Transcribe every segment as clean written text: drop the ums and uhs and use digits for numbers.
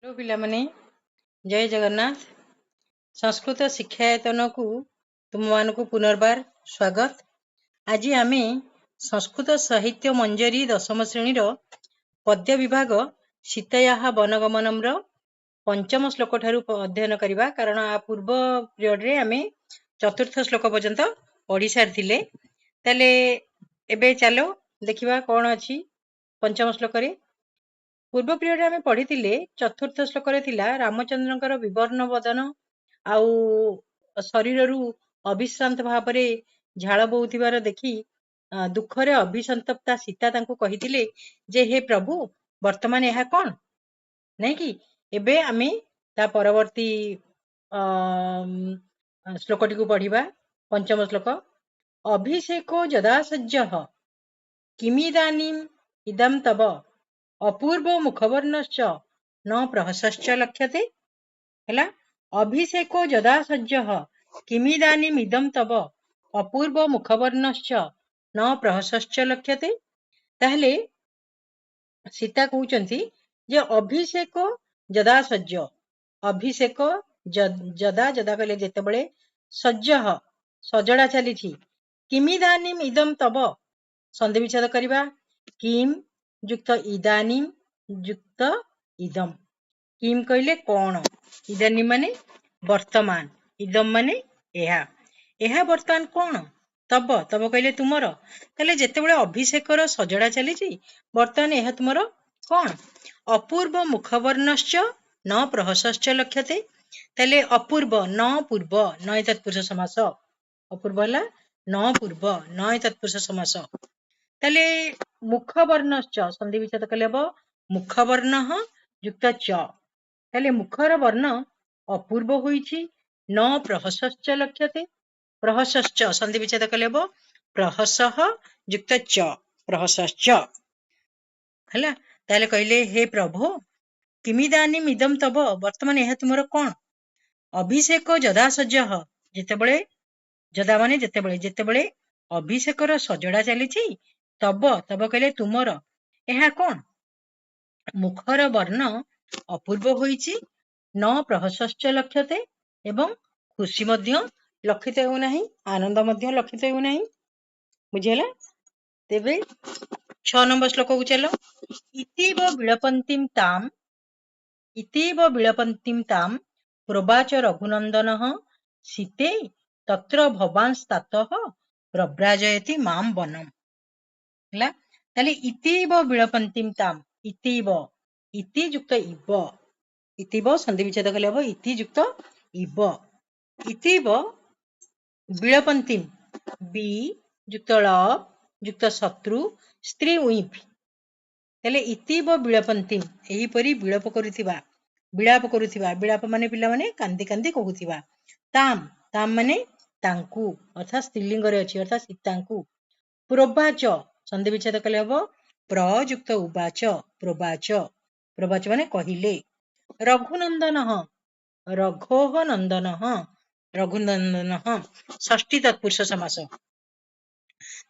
Hello पिलामने जय जगन्नाथ। संस्कृत शिक्षायतन को तुम मान पुनर्बार स्वागत। आज आम संस्कृत साहित्य मंजरी दशम श्रेणी पद्य विभाग सीतया वनगमनम पंचम श्लोक ठारू अध्ययन करवा, कारण आ पूर्व पीरियड रे आम चतुर्थ श्लोक पर्यंत पढ़ी सारी। ताले एबे चलो देखिबा कौन अच्छी पंचम श्लोक रे। पूर्व पीरियड आम पढ़ी चतुर्थ श्लोक रामचंद्र विवर्ण बदन आउ शरीर अविश्रांत भाव झाड़ बोउथिबार देखी दुखरे अभिसंतप्ता सीता तांको कहिथिले जे हे प्रभु वर्तमान यह कौन नहीं कि एबे आमे ता परवर्ती श्लोक टी को पढ़िबा। पंचम श्लोक अभिषेको जदा सज्ज किमिदानीम इदम तब अपूर्व मुखवर्णश्च न प्रहसश्च लक्ष्यते। हैला अभिषेको जदा सज्जः किमिदानीम इदम तब अपूर्व मुखवर्णश्च न प्रहसश्च लक्ष्यते। ताहले सीता कहउचंती जे अभिषेक जदा सज्ज, अभिषेक जदा जदा कहले जेतेबेले सज्जः सजड़ा चलीछि, किमिदानीम इदम तब संधि विच्छेद करबा। किम युक्त इदानीम युक्त इदम। किम कहले कौन, इदानीम माने वर्तमान, इदम माने एहा वर्तमान कौन, तब तब कहले तुमर। कहले जेतेबेले अभिषेकर सजड़ा चलीछि वर्तमान यह तुमर कौन। अपूर्व मुखवर्णश्च न प्रहसश्च लक्ष्यते। ताले अपूर्व न पूर्व न तत्पुरुष समास, अपूर्व हला न पूर्व न तत्पुरुष समास। ताले मुखवर्णश्च संधि विच्छेद कले हबो मुखवर्ण युक्त च। ताले मुखर वर्ण अपूर्व होइछि, न प्रहसश्च लक्ष्यते। प्रहसश्च संधि विच्छेद कले हबो प्रहसः युक्त च, प्रहसश्च। हला ताले कहले हे प्रभु किमिदानीम इदम तब वर्तमान यह तुमर कौन। अभिषेक जदा सज्जः जेतेबेले जदा माने जेतेबेले जेतेबेले अभिषेकर सजड़ा चलीछि तब तब कहले तुमर यह कौन। मुखर वर्ण अपूर्व होइछि, न प्रहसश्च लक्ष्यते एवं खुशी मध्य लक्षित हेउ नाही, आनंद मध्य लक्षित हेउ नाही। बुझिला। तेबे 6 नंबर श्लोक को चलो। इतीव विलपन्तीम ताम, इतीव विलपन्तीम ताम प्रोवाच रघुनंदनः सीते तत्र भवांस्तातः प्रव्राजयति माम वनम। ହେଲା ताले इतीव विलपन्तीम ताम, इतीव इति युक्त इव, इतीव संधि विच्छेद कले हबो इति युक्त इव। इतीव विलपन्तीम बी युक्त ल युक्त शत्रु स्त्री उइफ। ताले इतीव विलपन्तीम एही परी विलाप करुथिबा, विलाप करुथिबा, विलाप माने पिला माने कांदी कांदी कहूथिबा। ताम ताम माने तांकू अर्थात स्त्रीलिंग रे अछि अर्थात सीतांकू। प्रोवाच संधि विच्छेद कले हबो प्रयुक्त उवाच, प्रोवाच प्रोवाच माने कहिले। रघुनंदन रघोह नंदन रघुनंदन षष्ठी तत्पुरुष समास।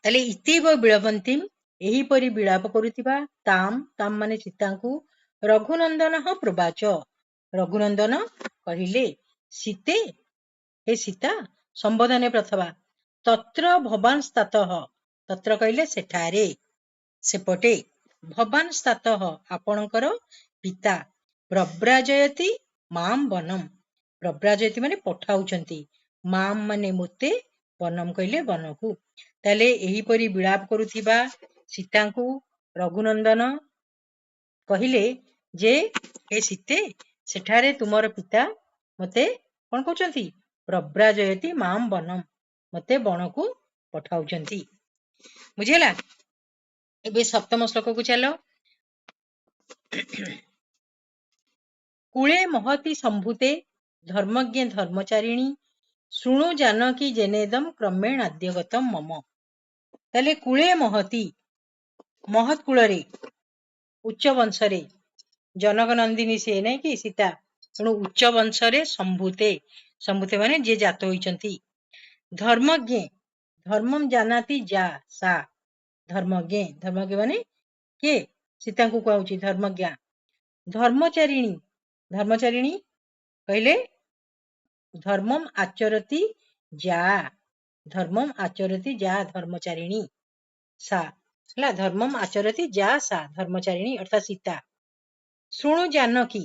ताले इतीव विलपन्तीम एही परी विलाप करुथिबा, ताम ताम माने सीतांकू, रघुनंदन प्रोवाच रघुनंदन कहिले। सीते हे सीता संबोधने प्रथमा, तत्र भवांस्तातः तत्र कहले सेठारे सेपटे, भवांस्तातः आपणकर पिता, प्रव्राजयति माम वनम, प्रव्राजयति माने पठाउचंती, माम माने मोते, वनम कहले वनकू। ताले एही परी विलाप करुथिबा सीतांकू रघुनंदन कहिले जे हे सीते सेठारे तुमर पिता मते कौन कहउचंती प्रव्राजयति माम वनम, मते वनकू पठाउचंती। बुझिला। एबे सप्तम श्लोक को चलो। कूले महति संभूते धर्मज्ञ धर्मचारिणी शृणु जानकी जेनेदम क्रमेण आद्यगतम मम। ताले कूले महति महत कूलरे उच्च वंशरे जनक नंदिनी से नहीं कि सीता, तेणु उच्च वंशरे संभूते, संभूते माने जे जात होइचंती। धर्मज्ञ धर्मम जानाति जा सा, धर्मज्ञ धर्मज्ञ माने के सीता को कहउची धर्मज्ञा। धर्मचारिणी ଧର୍ମଚାରିଣୀ କହିଲେ ଧର୍ମମ୍ ଆଚରତି ଯା, ଧର୍ମମ୍ ଆଚରତି ଯା ଧର୍ମଚାରିଣୀ ସା ହେଲା, ଧର୍ମମ୍ ଆଚରତି ଯା ସା ଧର୍ମଚାରିଣୀ ଅର୍ଥାତ୍ ସୀତା। ଶୁଣୁ ଜାନକୀ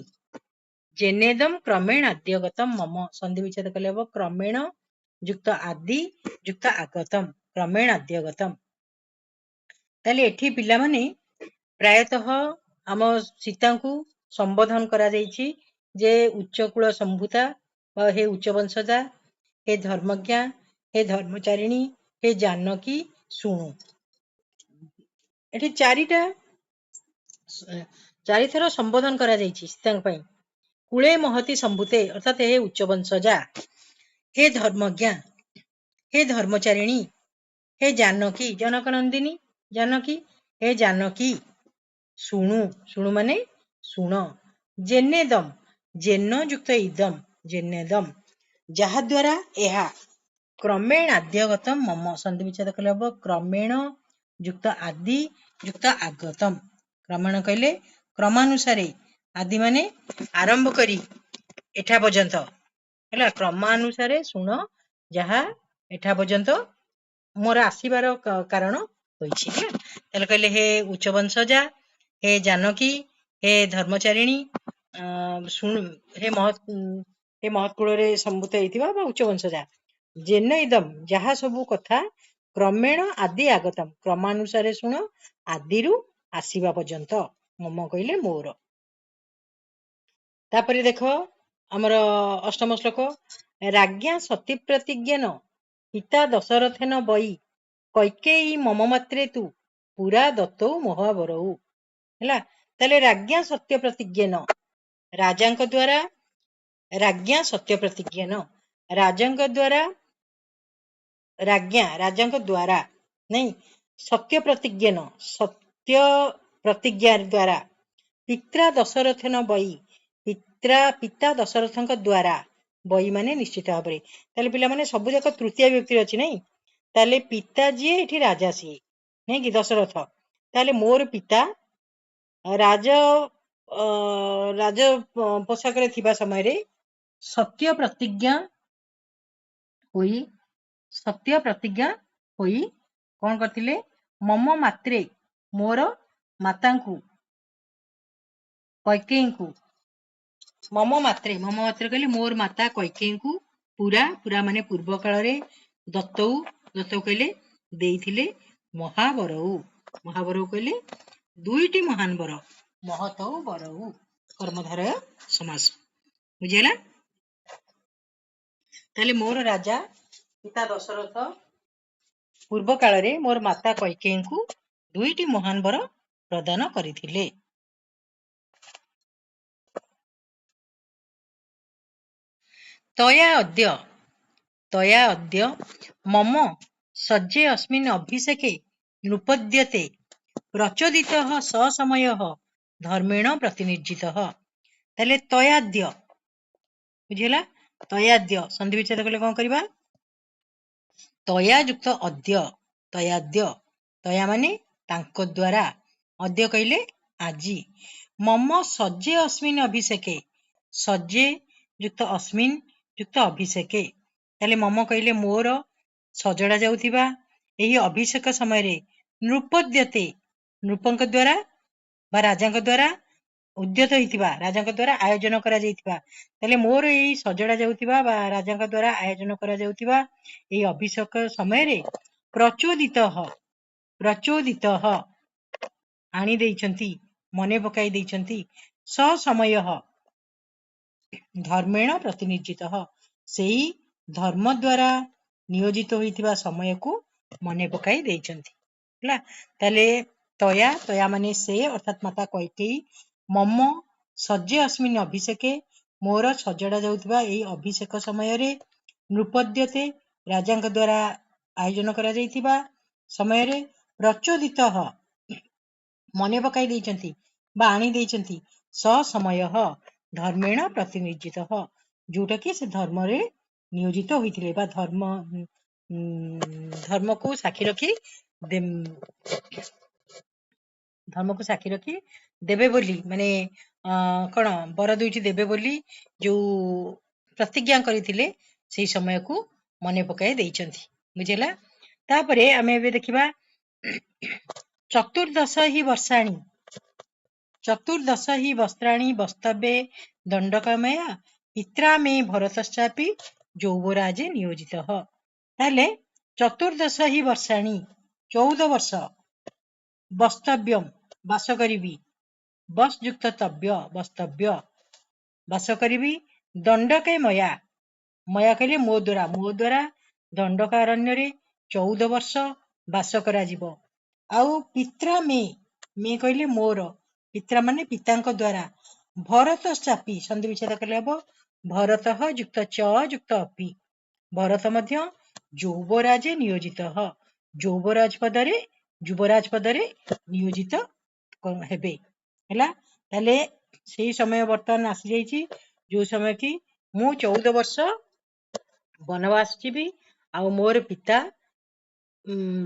ଯେନେଦମ୍ କ୍ରମେଣ ଆଦ୍ୟଗତମ୍ ମମ, ସନ୍ଧି ବିଚ୍ଛେଦ କଲେ ହବ କ୍ରମେଣ ଯୁକ୍ତ ଆଦି ଯୁକ୍ତ ଆଗତମ୍, କ୍ରମେଣ ଆଦ୍ୟଗତମ୍। ତାହେଲେ ଏଠି ପିଲାମାନେ ପ୍ରାୟତଃ ଆମ ସୀତାଙ୍କୁ ସମ୍ବୋଧନ କରାଯାଇଛି ଯେ ଉଚ୍ଚକୂଳ ସମ୍ଭୂତା ବା ହେ ଉଚ୍ଚ ବଂଶଜା, ହେ ଧର୍ମଜ୍ଞା, ହେ ଧର୍ମଚାରିଣୀ, ହେ ଜାନକୀ ଶୁଣୁ। ଏଠି ଚାରିଥର ସମ୍ବୋଧନ କରାଯାଇଛି ସୀତାଙ୍କ ପାଇଁ। କୁଳେ ମହତି ସମ୍ଭୂତେ ଅର୍ଥାତ୍ ହେ ଉଚ୍ଚ ବଂଶଜା, ହେ ଧର୍ମଜ୍ଞା, ହେ ଧର୍ମଚାରିଣୀ, ହେ ଜାନକୀ ଜନକ ନନ୍ଦିନୀ ଜାନକୀ, ହେ ଜାନକୀ ଶୁଣୁ, ଶୁଣୁ ମାନେ ଶୁଣ। ଯେନେଦମ୍ ଯେନ ଯୁକ୍ତ ଇଦମ୍, ଯେନେଦମ୍ ଯାହା ଦ୍ୱାରା ଏହା, କ୍ରମେଣ ଆଦ୍ୟଗତମ୍ ମମ, ସନ୍ଧି ବିଚ୍ଛେଦ କଲେ ହବ କ୍ରମେଣ ଯୁକ୍ତ ଆଦି ଯୁକ୍ତ ଆଗତମ୍। କ୍ରମେଣ କହିଲେ କ୍ରମାନୁସାରେ, ଆଦି ମାନେ ଆରମ୍ଭ କରି ଏଠା ପର୍ଯ୍ୟନ୍ତ ହେଲା, କ୍ରମାନୁସାରେ ଶୁଣ ଯାହା ଏଠା ପର୍ଯ୍ୟନ୍ତ ମୋର ଆସିବାର କାରଣ ହୋଇଛି ହେଲା। ତାହେଲେ କହିଲେ ହେ ଉଚ୍ଚ ବଂଶଜା, ହେ ଜାନକୀ, ହେ ଧର୍ମଚାରିଣୀ, ଶୁଣୁ ହେ ମହତ୍ କୂଳରେ ସମ୍ଭୂତ ହେଇଥିବା ବା ଉଚ୍ଚ ବଂଶଜା, ଯେନ ଇଦମ୍ ଯାହା ସବୁ କଥା, କ୍ରମେଣ ଆଦି ଆଗତମ୍ କ୍ରମାନୁସାରେ ଶୁଣ, ଆଦିରୁ ଆସିବା ପର୍ଯ୍ୟନ୍ତ, ମମ କହିଲେ ମୋର। ତାପରେ ଦେଖ ଆମର ଅଷ୍ଟମ ଶ୍ଲୋକ, ରାଜ୍ଞା ସତୀ ପ୍ରତିଜ୍ଞାନ ପିତା ଦଶରଥେନ ବଇ କୈକେୟୀ ମମ ମାତ୍ରେ ତୁ ପୁରା ଦତ୍ତୌ ମହାବରଉ ହେଲା। ତାହେଲେ ରାଜ୍ଞା ସତ୍ୟ ପ୍ରତିଜ୍ଞାନ, ରାଜାଙ୍କ ଦ୍ଵାରା, ରାଜ୍ଞା ସତ୍ୟ ପ୍ରତିଜ୍ଞାନ ରାଜାଙ୍କ ଦ୍ଵାରା, ରାଜାଙ୍କ ଦ୍ଵାରା ନାଇଁ, ସତ୍ୟ ପ୍ରତିଜ୍ଞାନ ସତ୍ୟ ପ୍ରତିଜ୍ଞା ଦ୍ଵାରା, ପିତ୍ରା ଦଶରଥନ ବଇ ପିତା ଦଶରଥଙ୍କ ଦ୍ଵାରା, ବଇ ମାନେ ନିଶ୍ଚିତ ଭାବରେ। ତାହେଲେ ପିଲାମାନେ ସବୁ ଯାକ ତୃତୀୟ ବ୍ୟକ୍ତିରେ ଅଛି ନାଇଁ, ତାହେଲେ ପିତା ଯିଏ ଏଠି ରାଜା ସିଏ ନାଇଁ କି ଦଶରଥ, ତାହେଲେ ମୋର ପିତା ରାଜ ପୋଷାକରେ ଥିବା ସମୟରେ ସତ୍ୟ ପ୍ରତିଜ୍ଞା ହୋଇ କଣ କରିଥିଲେ, ମମ ମାତ୍ରେ ମୋର ମାତାଙ୍କୁ, କୈକେୟୀଙ୍କୁ, ମମ ମାତ୍ରେ କହିଲେ ମୋର ମାତା କୈକେୟୀଙ୍କୁ, ପୁରା ମାନେ ପୂର୍ବ କାଳରେ, ଦତ୍ତଉ କହିଲେ ଦେଇଥିଲେ, ମହାବରଉ କହିଲେ ଦୁଇଟି ମହାନ ବର, ମହତଉ ବରଉ କର୍ମଧାରୟ ସମାସ, ବୁଝିହେଲା। ତାହେଲେ ମୋର ରାଜା ପିତା ଦଶରଥ ପୂର୍ବ କାଳରେ ମୋର ମାତା କୈକେୟୀଙ୍କୁ ଦୁଇଟି ମହାନ ବର ପ୍ରଦାନ କରିଥିଲେ। ତୟା ଅଦ୍ୟ ମମ ସଜ୍ଜେ अस्मिन् ଅଭିଷେକେ ନୃପଦ୍ୟତେ ପ୍ରଚୋଦିତଃ ସସମୟଃ ଧର୍ମେଣ ପ୍ରତିନିର୍ଜିତଃ। ତାହେଲେ ତୟାଦ୍ୟ ବୁଝିହେଲା, ତୟାଦ୍ୟ ସନ୍ଧି ବିଚ୍ଛେଦ କଲେ କଣ କରିବା, ତୟା ଯୁକ୍ତ ଅଦ୍ୟ, ତୟାଦ୍ୟ ତୟା ମାନେ ତାଙ୍କ ଦ୍ଵାରା, ଅଦ୍ୟ କହିଲେ ଆଜି, ମମ ସଜ୍ଜେ अस्मिन् ଅଭିଷେକେ, ସଜ୍ଜେ ଯୁକ୍ତ अस्मिन् ଯୁକ୍ତ ଅଭିଷେକେ, ତାହେଲେ ମମ କହିଲେ ମୋର ସଜଡ଼ା ଯାଉଥିବା ଏହି ଅଭିଷେକ ସମୟରେ, ନୃପଦ୍ୟତେ ନୃପଙ୍କ ଦ୍ଵାରା ବା ରାଜାଙ୍କ ଦ୍ଵାରା, ଉଦ୍ୟତ ହେଇଥିବା ରାଜାଙ୍କ ଦ୍ଵାରା ଆୟୋଜନ କରାଯାଇଥିବା, ତାହେଲେ ମୋର ଏଇ ସଜଡ଼ା ଯାଉଥିବା ବା ରାଜାଙ୍କ ଦ୍ଵାରା ଆୟୋଜନ କରାଯାଉଥିବା ଏହି ଅଭିଷେକ ସମୟରେ ପ୍ରଚୋଦିତ ଆଣି ଦେଇଛନ୍ତି, ମନେ ପକାଇ ଦେଇଛନ୍ତି, ସମୟ ଧର୍ମେଣ ପ୍ରତିନିର୍ଜିତ ସେଇ ଧର୍ମ ଦ୍ଵାରା ନିୟୋଜିତ ହୋଇଥିବା ସମୟକୁ ମନେ ପକାଇ ଦେଇଛନ୍ତି ହେଲା। ତାହେଲେ ତୟା ମାନେ ସେ ଅର୍ଥାତ୍ ମାତା କୈକେୟୀ, ମମ ସଜ୍ଜେ अस्मिन् ଅଭିଷେକେ ମୋର ସଜଡ଼ା ଯାଉଥିବା ଏହି ଅଭିଷେକ ସମୟରେ, ନୃପଦ୍ୟତେ ରାଜାଙ୍କ ଦ୍ଵାରା ଆୟୋଜନ କରାଯାଇଥିବା ସମୟରେ, ପ୍ରଚୋଦିତ ମନେ ପକାଇ ଦେଇଛନ୍ତି ବା ଆଣି ଦେଇଛନ୍ତି, ସମୟ ଧର୍ମେଣ ପ୍ରତିନିର୍ଜିତ ଯୋଉଟା କି ସେ ଧର୍ମରେ ନିୟୋଜିତ ହୋଇଥିଲେ ବା ଧର୍ମକୁ ସାକ୍ଷୀ ରଖି ଦେବେ ବୋଲି, ମାନେ कौन वर दुईटी देवे बोली जो प्रतिज्ञा करथिले सेही समय को मने पकाई देइचंती बुझिला। तापरे आमे एबे देखिबा चतुर्दश ही वर्षाणी चतुर्दश ही वस्त्राणी वस्तव्ये दंडकमया पित्रा मे भरतश्चापि यौवराजे नियोजित ताले चतुर्दश ही वर्षाणी 14 वर्ष वस्तव्यम बास करिबी बस युक्त तव्य वस्तव्य बास करिबी दंडके मया मया कहले मो द्वारा दंडकारण्य रे 14 वर्ष बास करा जिवो। आउ पित्रा मे कहले मोर पित्रा माने पितांक द्वारा भरत चापी संधि विच्छेद कले हबो भरत युक्त च युक्त अपि भरत मध्य यौवराजे नियोजित युवराज पदरे नियोजित हेबे हैला। ताले सेही समय वर्तमान आसी जाइछि जो समय कि मु 14 वर्ष वनवास जीवी आ मोर पिता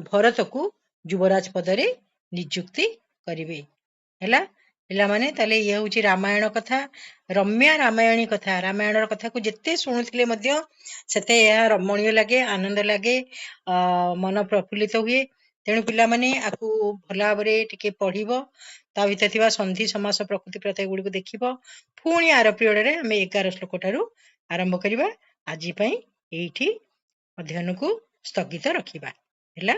भरत को युवराज पदरे नियुक्ति करिवे हैला। पिला माने ताले ये होछि रामायण कथा रम्या रामायणी कथा रामायण कथा को जेते शुणुथिले मध्य सेते या रमणीय लागे आनंद लागे मन प्रफुल्लित हुए। तेणु पिला माने आकु भला भाबरे टिके पढ़िबो ता भितर थिबा संधि समास प्रकृति प्रत्यय गुडी को देखिबो। पुणी आर पिरियड रे हमें 11 श्लोक ठारू आरंभ करिबा। आजि पई एइठी अध्ययन को स्थगित रखिबा हैला।